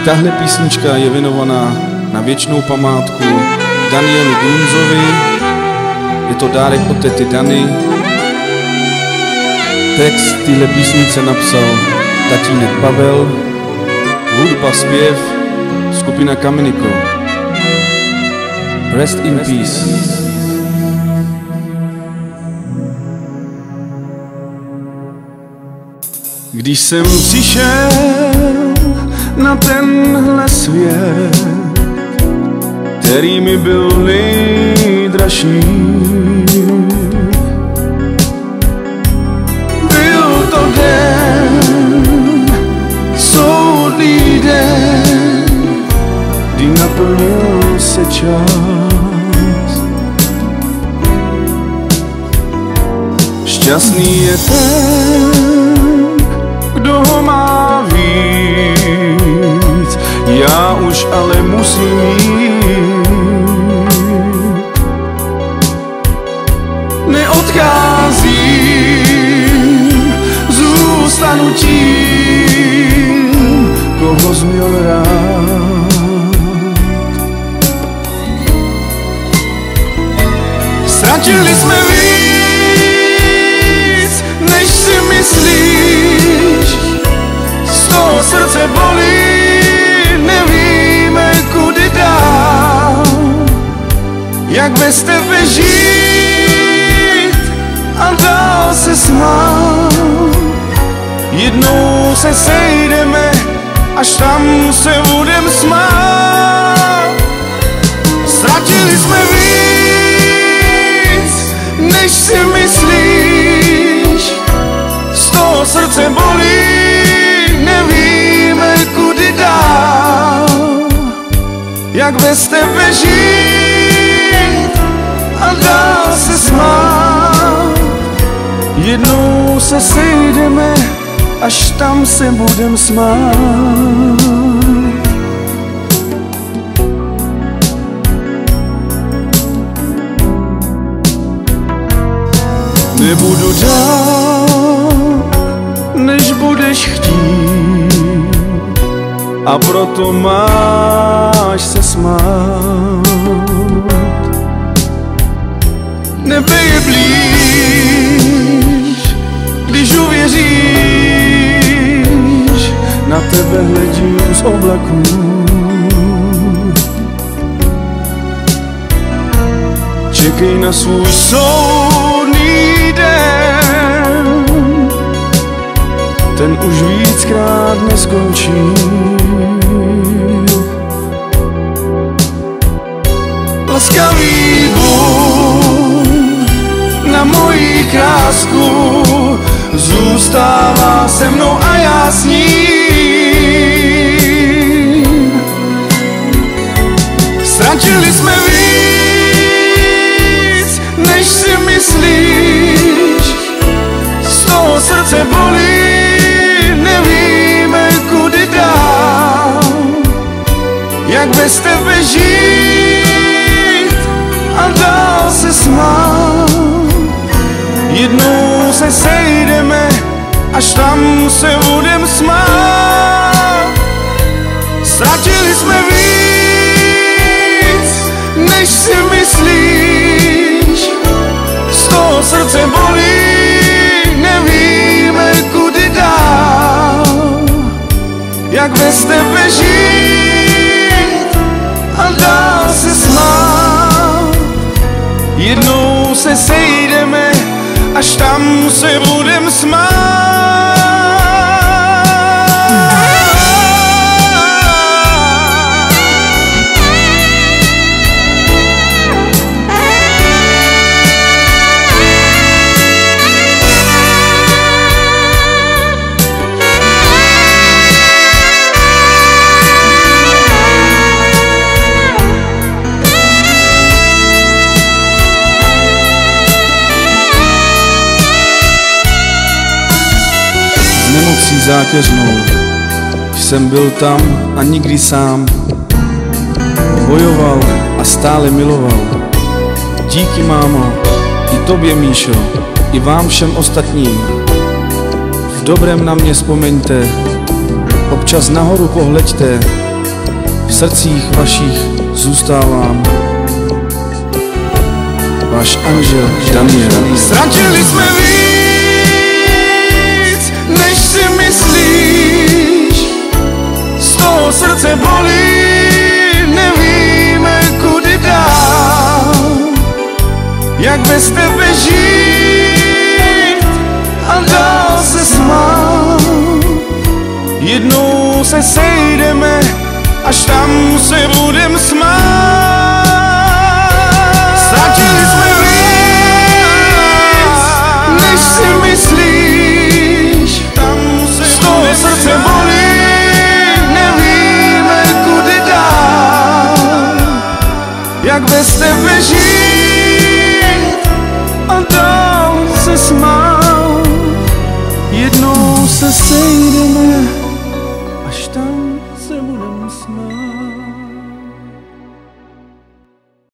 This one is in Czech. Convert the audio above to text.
Tahle písnička je věnovaná na věčnou památku Danielu Grunzovi. Je to dárek od tety Dany. Text téhle písnice napsal tatínek Pavel. Hudba, zpěv skupina Kameniko. Rest in peace. Když jsem přišel na tenhle svět, který mi byl nejdražší, byl to den, soudný den, kdy naplnil se čas. Šťastný je ten, kdo ho má víc, já už ale musím jít. Neodcházím, zůstanu tím, koho jsi měl rád. Ztratili jsme víc, než si myslíš, z toho srdce bolí, nevíme kudy dál. Jak bez tebe žít a dál se smát. Jednou se sejdeme, až tam se budem smát. Ztratili jsme víc, než si myslíš, z toho srdce bolí, nevíme kudy dál. Jak bez tebe žít a dál se smát. Jednou se sejdeme, až tam se budem smát. Nebudu dál, než budeš chtít, a proto máš se smát. Nebe je blíž, když uvěříš, na tebe hledím z oblaků. Čekej na svůj soudný den, ten už víckrát neskončí. Laskavý Bůh na mojí krásku zůstává se mnou a já s ním. Ztratili jsme víc, než si myslíš, z toho srdce bolí, nevíme kudy dál. Jak bez tebe žít a dál se smát. Jednou se sejdeme, až tam se budem smát. Ztratili jsme víc, než si myslíš, z toho srdce bolí, nevíme kudy dál. Jak bez tebe žít a dál se smát. Jednou se sejdeme, až tam se budem smát. Nemocí zákeřnou jsem byl tam a nikdy sám. Bojoval a stále miloval. Díky, mámo, i tobě, Míšo, i vám všem ostatním. V dobrém na mě vzpomeňte, občas nahoru pohleďte, v srdcích vašich zůstávám. Váš anžel Daniel. Ztratili jsme víc, než si myslíš. Z toho srdce bolí, nevíme kudy dál. Jak bez tebe žít a dál se smát. Jednou se sejdeme, až tam se budem smát. Ztratili jsme víc, než si myslíš. Z toho srdce bolí, nevíme kudy dál. Jak bez tebe žít a dál se smát. Jednou se sejdeme, až tam se budem smát.